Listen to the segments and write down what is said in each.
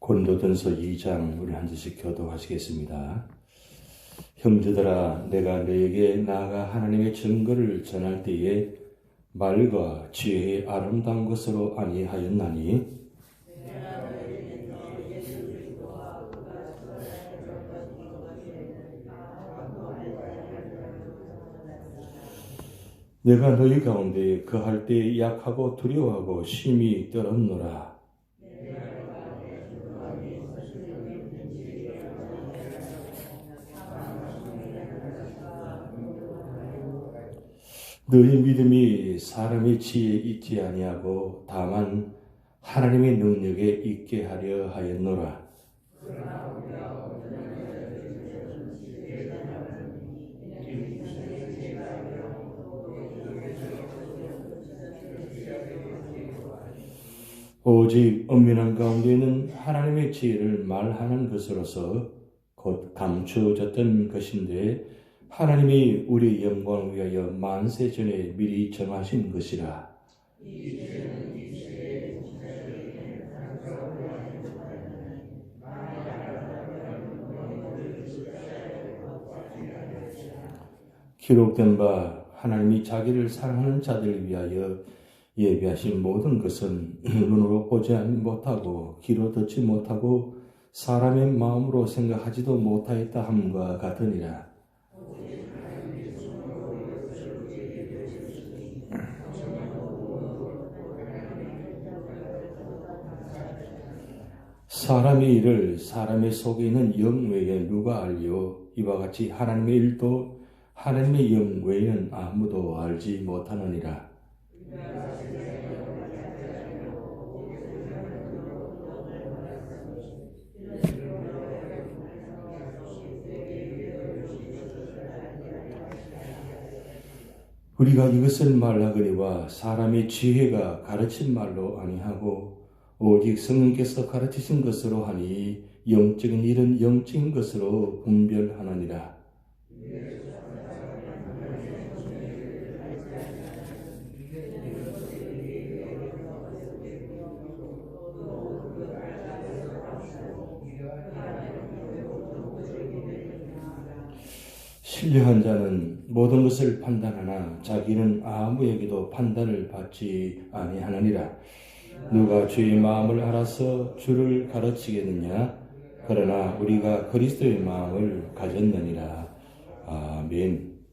고린도전서 2장 우리 한 절씩 교독하시겠습니다. 형제들아, 내가 너에게 나아가 하나님의 증거를 전할 때에 말과 지혜의 아름다운 것으로 아니하였나니 내가 너희 가운데 거할 때 약하고 두려워하고 심히 떨었노라. 너희 믿음이 사람의 지혜에 있지 아니하고 다만 하나님의 능력에 있게 하려 하였노라. 오직 엄밀한 가운데는 하나님의 지혜를 말하는 것으로서 곧 감추어졌던 것인데 하나님이 우리의 영광을 위하여 만세 전에 미리 정하신 것이라. 기록된 바 하나님이 자기를 사랑하는 자들을 위하여 예비하신 모든 것은 눈으로 보지 못하고 귀로 듣지 못하고 사람의 마음으로 생각하지도 못하였다 함과 같으니라. 사람의 일을 사람의 속에 있는 영 외에 누가 알리요? 이와 같이 하나님의 일도 하나님의 영 외에는 아무도 알지 못하느니라. 우리가 이것을 말하거니와 사람의 지혜가 가르친 말로 아니하고 오직 성령께서 가르치신 것으로 하니 영적인 일은 영적인 것으로 분별하느니라. 신령한 자는 모든 것을 판단하나 자기는 아무에게도 판단을 받지 아니하느니라. 누가 주의 마음을 알아서 주를 가르치겠느냐? 그러나 우리가 그리스도의 마음을 가졌느니라. 아멘.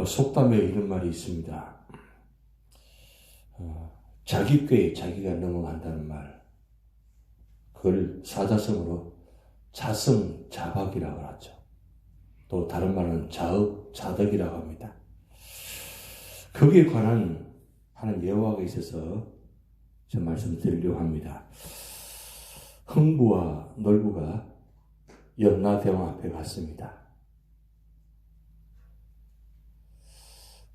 속담에 이런 말이 있습니다. 자기 꾀에 자기가 넘어간다는 말. 그걸 사자성어로 자성자박이라고 하죠. 또 다른 말은 자업자득이라고 합니다. 거기에 관한 하는 여호와가 있어서 저 말씀드리려고 합니다. 흥부와 놀부가 염라대왕 앞에 갔습니다.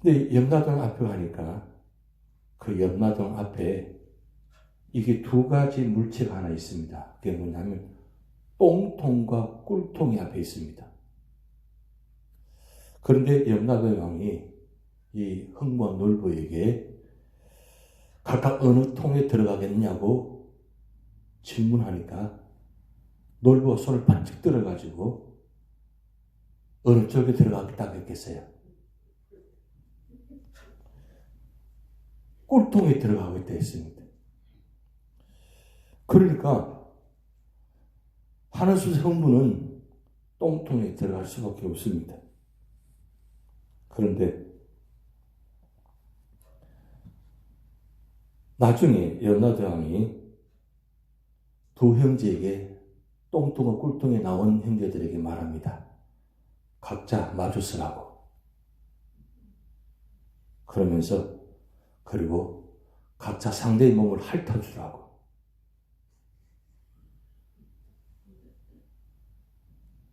근데 염라대왕 앞에 가니까 그 염라대왕 앞에 이게 두 가지 물체가 하나 있습니다. 그게 뭐냐면 똥통과 꿀통이 앞에 있습니다. 그런데 염라대왕이 이 흥부와 놀부에게 각각 어느 통에 들어가겠냐고 질문하니까 놀부가 손을 반짝 들어가지고 어느 쪽에 들어가겠다고 했겠어요? 꿀통에 들어가겠다 했습니다. 그러니까 하늘수의 흥부는 똥통에 들어갈 수밖에 없습니다. 그런데 나중에 염라대왕이 두 형제에게 똥통과 꿀통에 나온 형제들에게 말합니다. 각자 마주 서라고. 그러면서 그리고 각자 상대의 몸을 핥아주라고.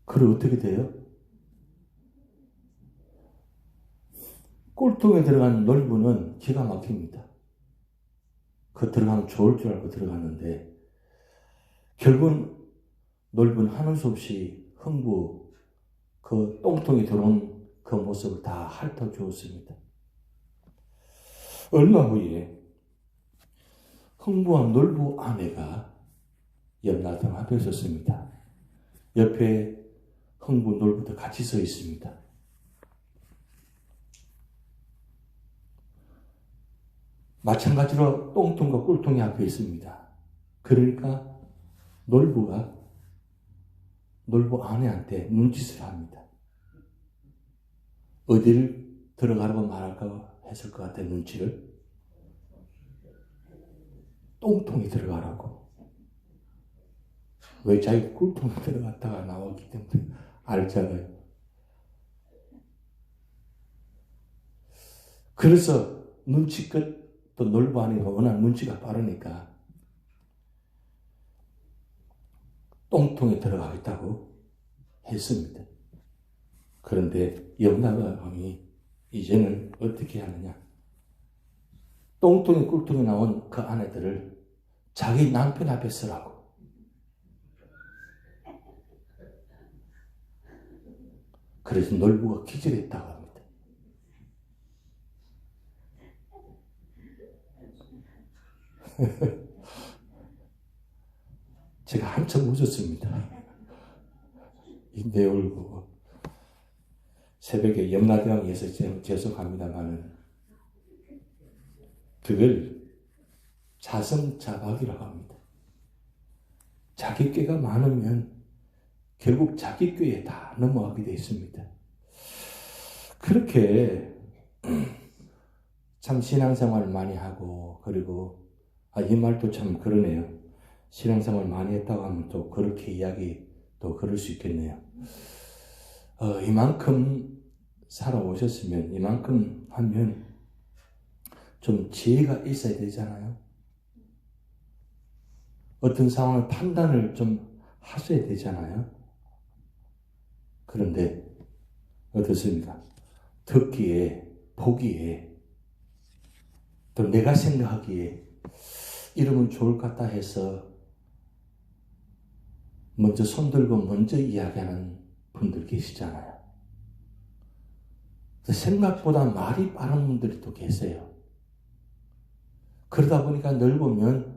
그럼 어떻게 돼요? 꿀통에 들어간 놀부는 기가 막힙니다. 그 들어가면 좋을 줄 알고 들어갔는데 결국은 놀부는 하는 수 없이 흥부 그 똥통에 들어온 그 모습을 다 핥아주었습니다. 얼마 후에 흥부와 놀부 아내가 옆나등 앞에 섰습니다. 옆에 흥부, 놀부도 같이 서 있습니다. 마찬가지로 똥통과 꿀통이 앞에 있습니다. 그러니까 놀부가 놀부 아내한테 눈짓을 합니다. 어디를 들어가라고 말할까 했을 것 같아, 눈치를. 똥통에 들어가라고. 왜 자기 꿀통에 들어갔다가 나왔기 때문에 알잖아요. 그래서 눈치껏 또 놀부 아내가 워낙 눈치가 빠르니까 똥통에 들어가겠다고 했습니다. 그런데 옆나방이 이제는 어떻게 하느냐. 똥통에 꿀통에 나온 그 아내들을 자기 남편 앞에 쓰라고. 그래서 놀부가 기절했다고 합니다. 제가 한참 웃었습니다. 이 내용을 보고. 새벽에 염라대왕에서 죄송합니다만은 그걸 자성자박이라고 합니다. 자기 꾀가 많으면 결국 자기 꾀에 다 넘어가게 되어 있습니다. 그렇게 참 신앙생활을 많이 하고, 그리고 이 말도 참 그러네요. 신앙생활 많이 했다고 하면 또 그렇게 이야기 또 그럴 수 있겠네요. 이만큼 살아오셨으면, 이만큼 하면 좀 지혜가 있어야 되잖아요. 어떤 상황을 판단을 좀 하셔야 되잖아요. 그런데 어떻습니까? 듣기에, 보기에, 또 내가 생각하기에 이러면 좋을 것 같다 해서 먼저 손들고 먼저 이야기하는 분들 계시잖아요. 생각보다 말이 빠른 분들이 또 계세요. 그러다 보니까 늘 보면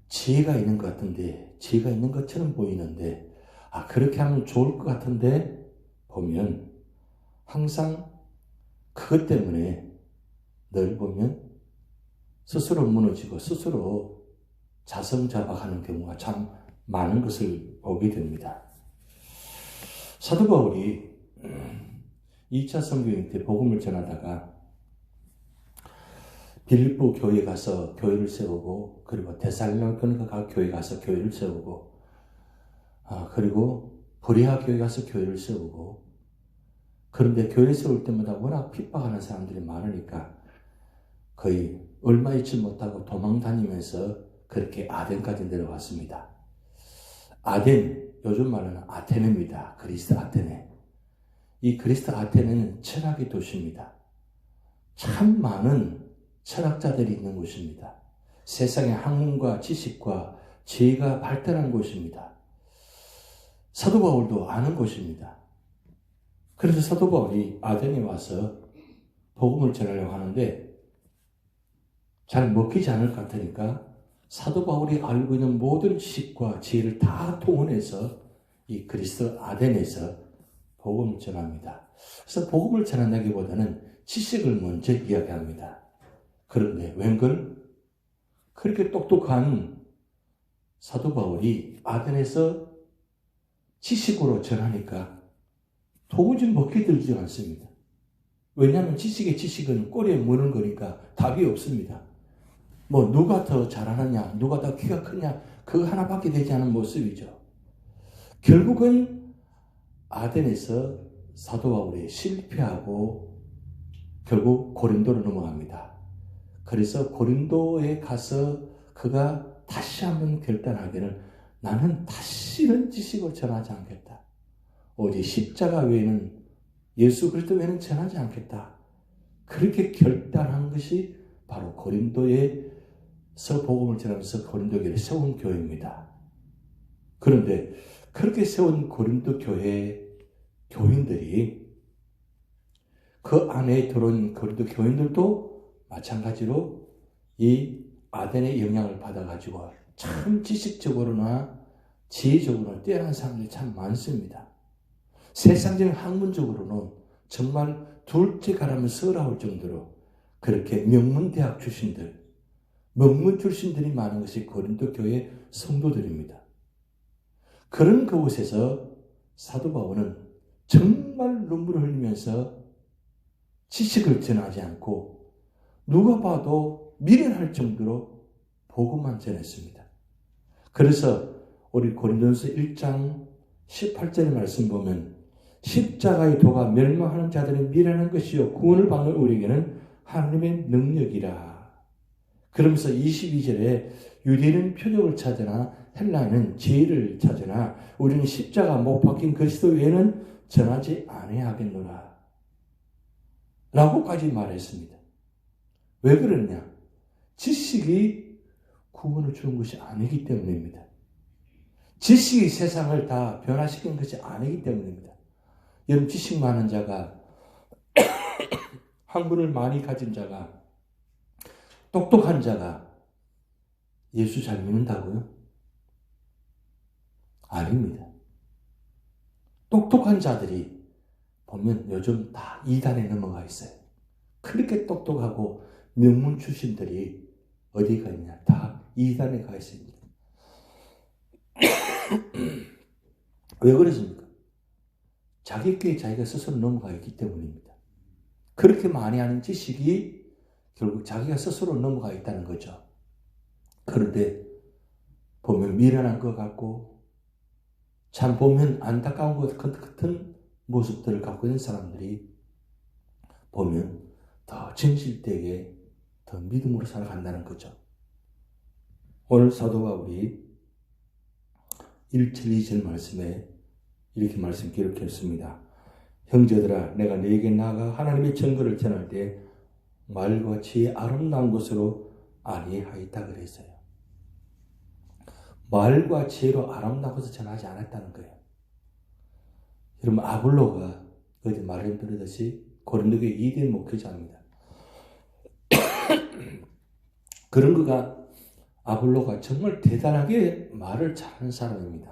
지혜가 있는 것 같은데, 지혜가 있는 것처럼 보이는데, 그렇게 하면 좋을 것 같은데 보면 항상 그것 때문에 늘 보면 스스로 무너지고 스스로 자성자박하는 경우가 참 많은 것을 보게 됩니다. 사도 바울이 2차 선교행 때 복음을 전하다가 빌립보 교회에 가서 교회를 세우고, 그리고 데살로니가 교회에 가서 교회를 세우고, 그리고 브레아 교회에 가서 교회를 세우고, 그런데 교회 세울 때마다 워낙 핍박하는 사람들이 많으니까 거의 얼마 있지 못하고 도망 다니면서 그렇게 아덴까지 내려왔습니다. 아덴, 요즘 말로는 아테네입니다. 그리스 아테네. 이 그리스 아테네는 철학의 도시입니다. 참 많은 철학자들이 있는 곳입니다. 세상의 학문과 지식과 지혜가 발달한 곳입니다. 사도 바울도 아는 곳입니다. 그래서 사도 바울이 아덴에 와서 복음을 전하려고 하는데 잘 먹히지 않을 것 같으니까 사도 바울이 알고 있는 모든 지식과 지혜를 다 동원해서 이 그리스 아덴에서 복음을 전합니다. 그래서 복음을 전한다기보다는 지식을 먼저 이야기합니다. 그런데 웬걸 그렇게 똑똑한 사도 바울이 아덴에서 지식으로 전하니까 도무지 먹히들지 않습니다. 왜냐하면 지식의 지식은 꼬리에 무는 거니까 답이 없습니다. 뭐 누가 더 잘하느냐, 누가 더 키가 크냐, 그거 하나밖에 되지 않은 모습이죠. 결국은 아덴에서 사도 바울이 실패하고 결국 고린도로 넘어갑니다. 그래서 고린도에 가서 그가 다시 한번 결단하기를 나는 다시는 지식을 전하지 않겠다. 오직 십자가 외에는 예수 그리스도 외에는 전하지 않겠다. 그렇게 결단한 것이 바로 고린도에서 복음을 전하면서 고린도 교회를 세운 교회입니다. 그런데 그렇게 세운 고린도 교회 교인들이 그 안에 들어온 고린도 교인들도 마찬가지로 이 아덴의 영향을 받아가지고 참 지식적으로나 지혜적으로나 뛰어난 사람들이 참 많습니다. 세상적인 학문적으로는 정말 둘째 가라면 서러울 정도로 그렇게 명문대학 출신들, 명문 출신들이 많은 것이 고린도 교회 성도들입니다. 그런 그곳에서 사도 바울은 정말 눈물을 흘리면서 지식을 전하지 않고 누가 봐도 미련할 정도로 복음만 전했습니다. 그래서 우리 고린도전서 1장 18절의 말씀 보면 십자가의 도가 멸망하는 자들은 미련한 것이요 구원을 받는 우리에게는 하나님의 능력이라. 그러면서 22절에 유대인은 표적을 찾으나 헬라인은 지혜를 찾으나 우리는 십자가 못 박힌 그리스도 외에는 전하지 아니하겠노라 라고까지 말했습니다. 왜 그러냐? 지식이 구원을 주는 것이 아니기 때문입니다. 지식이 세상을 다 변화시키는 것이 아니기 때문입니다. 여러분, 지식 많은 자가 학문을 많이 가진 자가 똑똑한 자가 예수 잘 믿는다고요? 아닙니다. 똑똑한 자들이 보면 요즘 다 이단에 넘어가 있어요. 그렇게 똑똑하고 명문 출신들이 어디가 있냐? 다 이단에 가 있습니다. 왜 그렇습니까? 자기 꾀에 자기가 스스로 넘어가 있기 때문입니다. 그렇게 많이 하는 지식이 결국 자기가 스스로 넘어가 있다는 거죠. 그런데 보면 미련한 것 같고 참 보면 안타까운 것 같은 모습들을 갖고 있는 사람들이 보면 더 진실되게 더 믿음으로 살아간다는 거죠. 오늘 사도 바울이 1절 2절 말씀에 이렇게 말씀 기록했습니다. 형제들아 내가 너에게 나아가 하나님의 증거를 전할 때 말과 지혜의 아름다운 것으로 아니하였다 그랬어요. 말과 지혜로 아름다운 것을 전하지 않았다는 거예요. 여러분, 아볼로가 어제 말씀드렸듯이 고린도교회 2대 목회자입니다. 그런 그가 아볼로가 정말 대단하게 말을 잘하는 사람입니다.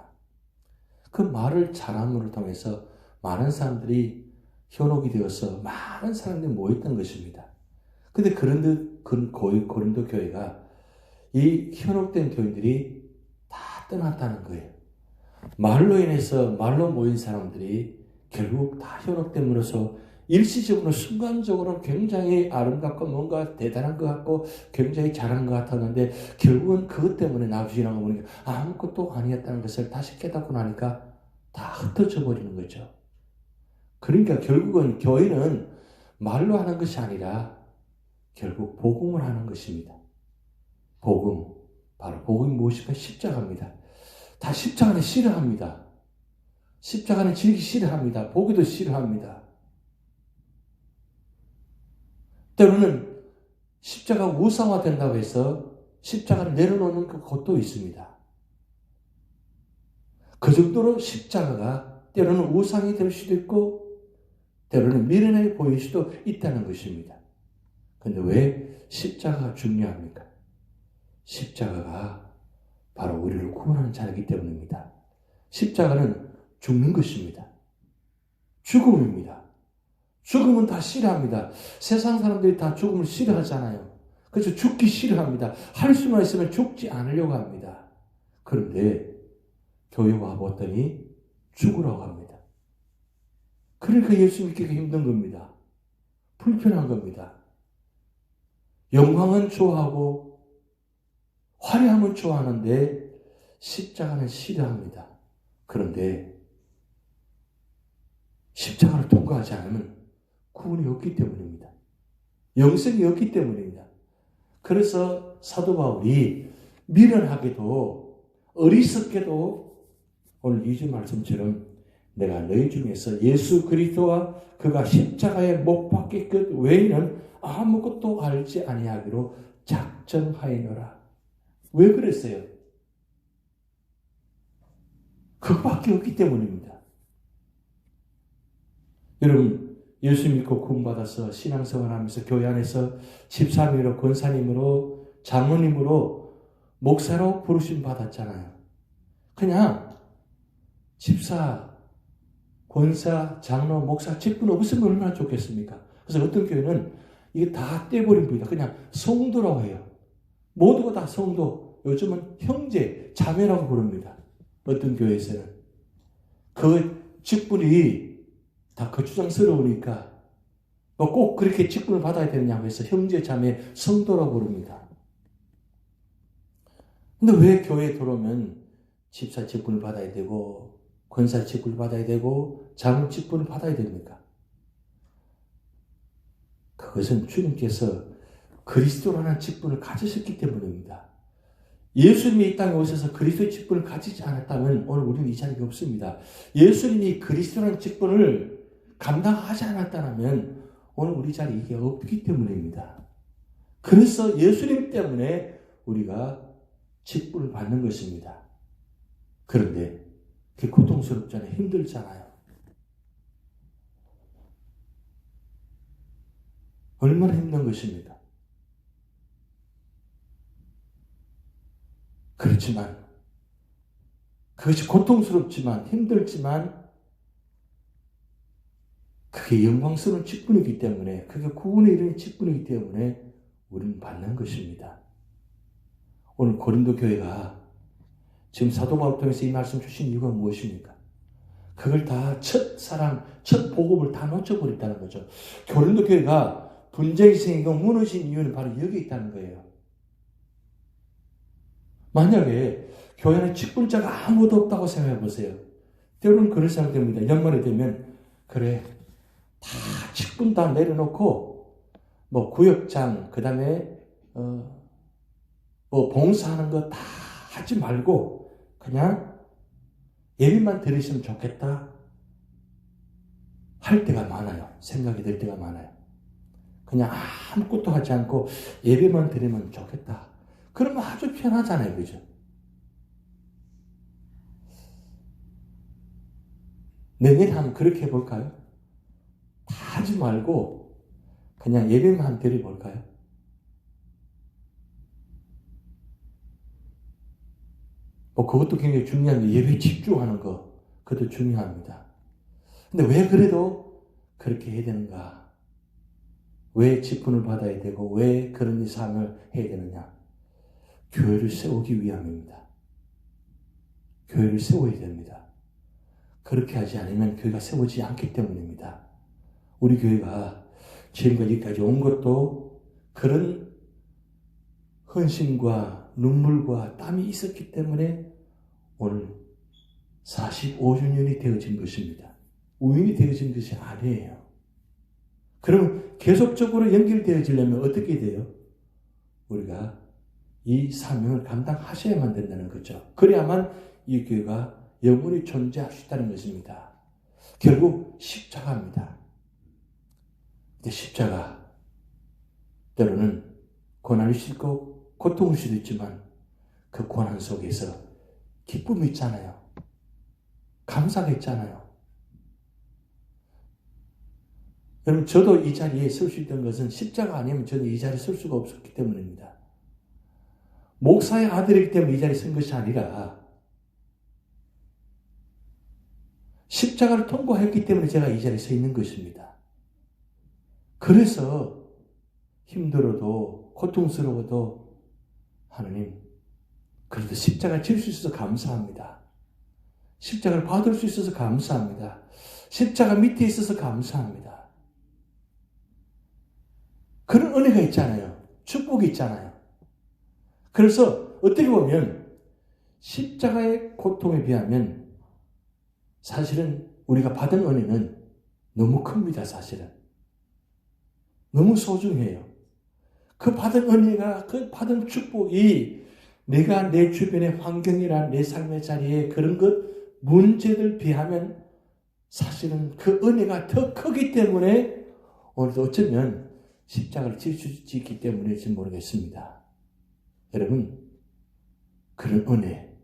그 말을 잘함으로 통해서 많은 사람들이 현혹이 되어서 많은 사람들이 모였던 것입니다. 근데 그런 고린도 교회가 이 현혹된 교인들이 다 떠났다는 거예요. 말로 인해서 말로 모인 사람들이 결국 다 현혹됨으로써 일시적으로 순간적으로 굉장히 아름답고 뭔가 대단한 것 같고 굉장히 잘한 것 같았는데 결국은 그것 때문에 나중에 나가 보니까 아무것도 아니었다는 것을 다시 깨닫고 나니까 다 흩어져 버리는 거죠. 그러니까 결국은 교회는 말로 하는 것이 아니라 결국 복음을 하는 것입니다. 복음, 바로 복음이 무엇일까? 십자가입니다. 다 십자가는 싫어합니다. 십자가는 지기 싫어합니다. 보기도 싫어합니다. 때로는 십자가 우상화된다고 해서 십자가를 내려놓는 것도 있습니다. 그 정도로 십자가가 때로는 우상이 될 수도 있고 때로는 미련해 보일 수도 있다는 것입니다. 그런데 왜 십자가가 중요합니까? 십자가가 바로 우리를 구원하는 자이기 때문입니다. 십자가는 죽는 것입니다. 죽음입니다. 죽음은 다 싫어합니다. 세상 사람들이 다 죽음을 싫어하잖아요. 그래서 죽기 싫어합니다. 할 수만 있으면 죽지 않으려고 합니다. 그런데 교회 와봤더니 죽으라고 합니다. 그러니까 예수 믿기가 힘든 겁니다. 불편한 겁니다. 영광은 좋아하고 화려함은 좋아하는데 십자가는 싫어합니다. 그런데 십자가를 통과하지 않으면 구원이 없기 때문입니다. 영생이 없기 때문입니다. 그래서 사도 바울이 미련하게도 어리석게도 오늘 2주 말씀처럼 내가 너희 중에서 예수 그리스도와 그가 십자가에 못 박힐 것 외에는 아무것도 알지 아니하기로 작정하였노라. 왜 그랬어요? 그것밖에 없기 때문입니다. 여러분, 예수 믿고 구원받아서 신앙생활하면서 교회 안에서 집사님으로 권사님으로 장로님으로 목사로 부르심 받았잖아요. 그냥 집사, 권사, 장로, 목사 직분 없으면 얼마나 좋겠습니까? 그래서 어떤 교회는 이게 다 떼버립니다. 그냥 성도라고 해요. 모두가 다 성도. 요즘은 형제, 자매라고 부릅니다. 어떤 교회에서는. 그 직분이 다 거추장스러우니까 뭐 꼭 그렇게 직분을 받아야 되느냐고 해서 형제, 자매, 성도라고 부릅니다. 근데 왜 교회에 들어오면 집사 직분을 받아야 되고 권사 직분을 받아야 되고 장로 직분을 받아야 됩니까? 그것은 주님께서 그리스도라는 직분을 가지셨기 때문입니다. 예수님이 이 땅에 오셔서 그리스도의 직분을 가지지 않았다면 오늘 우리는 이 자리에 없습니다. 예수님이 그리스도라는 직분을 감당하지 않았다면 오늘 우리 자리에 이게 없기 때문입니다. 그래서 예수님 때문에 우리가 직분을 받는 것입니다. 그런데 그게 고통스럽잖아요. 힘들잖아요. 얼마나 힘든 것입니다. 그렇지만 그것이 고통스럽지만 힘들지만 그게 영광스러운 직분이기 때문에 그게 구원에 이르는 직분이기 때문에 우리는 받는 것입니다. 오늘 고린도 교회가 지금 사도 바울을 통해서 이 말씀 주신 이유가 무엇입니까? 그걸 다 첫 사랑, 첫 복음을 다 놓쳐버렸다는 거죠. 고린도 교회가 분쟁이 생기고 무너진 이유는 바로 여기 있다는 거예요. 만약에 교회 안에 직분자가 아무도 없다고 생각해 보세요. 때로는 그런 생각 됩니다. 연말이 되면 그래 다 직분 다 내려놓고 뭐 구역장 그 다음에 뭐 봉사하는 거 다 하지 말고 그냥 예배만 드리시면 좋겠다 할 때가 많아요. 생각이 들 때가 많아요. 그냥 아무것도 하지 않고 예배만 드리면 좋겠다. 그러면 아주 편하잖아요. 그죠? 내년에 한번 그렇게 해볼까요? 다 하지 말고 그냥 예배만 드려볼까요? 뭐 그것도 굉장히 중요한데 예배에 집중하는 거 그것도 중요합니다. 근데 왜 그래도 그렇게 해야 되는가? 왜 직분을 받아야 되고 왜 그런 삶을 해야 되느냐? 교회를 세우기 위함입니다. 교회를 세워야 됩니다. 그렇게 하지 않으면 교회가 세워지지 않기 때문입니다. 우리 교회가 지금까지 온 것도 그런 헌신과 눈물과 땀이 있었기 때문에 오늘 45주년이 되어진 것입니다. 우연히 되어진 것이 아니에요. 그럼 계속적으로 연결되어지려면 어떻게 돼요? 우리가 이 사명을 감당하셔야만 된다는 거죠. 그래야만 이 교회가 영원히 존재할 수 있다는 것입니다. 결국 십자가입니다. 근데 십자가 때로는 고난이 있고 고통일 수도 있지만 그 고난 속에서 기쁨이 있잖아요. 감사가 있잖아요. 여러분 저도 이 자리에 설 수 있던 것은 십자가 아니면 저는 이 자리에 설 수가 없었기 때문입니다. 목사의 아들이기 때문에 이 자리에 선 것이 아니라 십자가를 통과했기 때문에 제가 이 자리에 서 있는 것입니다. 그래서 힘들어도 고통스러워도 하나님 그래도 십자가를 질 수 있어서 감사합니다. 십자가를 받을 수 있어서 감사합니다. 십자가 밑에 있어서 감사합니다. 그런 은혜가 있잖아요. 축복이 있잖아요. 그래서 어떻게 보면 십자가의 고통에 비하면 사실은 우리가 받은 은혜는 너무 큽니다. 사실은. 너무 소중해요. 그 받은 은혜가, 그 받은 축복이 내가 내 주변의 환경이나 내 삶의 자리에 그런 것, 문제들 비하면 사실은 그 은혜가 더 크기 때문에 오늘도 어쩌면 십자가를 질 수 있기 때문일지 모르겠습니다. 여러분, 그런 은혜.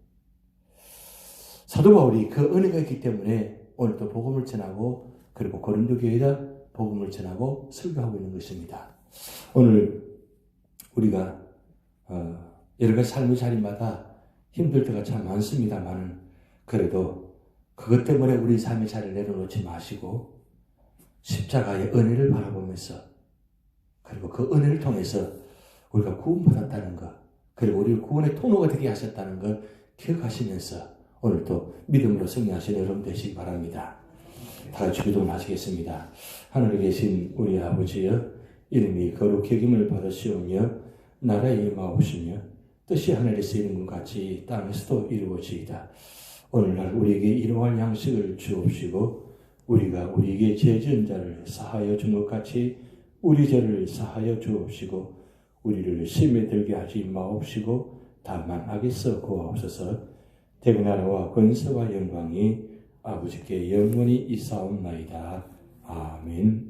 사도 바울이 그 은혜가 있기 때문에 오늘도 복음을 전하고 그리고 고린도 교회에다 복음을 전하고 설교하고 있는 것입니다. 오늘 우리가 여러 가지 삶의 자리마다 힘들 때가 참 많습니다만 그래도 그것 때문에 우리 삶의 자리를 내려놓지 마시고 십자가의 은혜를 바라보면서 그리고 그 은혜를 통해서 우리가 구원받았다는 것 그리고 우리를 구원의 통로가 되게 하셨다는 걸 기억하시면서 오늘도 믿음으로 승리하시는 여러분 되시기 바랍니다. 다 같이 기도를 하시겠습니다. 하늘에 계신 우리 아버지여 이름이 거룩히 여김을 받으시오며 나라에 임하옵시며 뜻이 하늘에서 이룬 것 같이 땅에서도 이루어지이다. 오늘날 우리에게 일용할 양식을 주옵시고 우리가 우리에게 죄 지은 자를 사하여 준 것 같이 우리 죄를 사하여 주옵시고 우리를 시험에 들게 하지 마옵시고 다만 악에서 구하옵소서. 대그 나라와 권세와 영광이 아버지께 영원히 있사옵나이다. 아멘.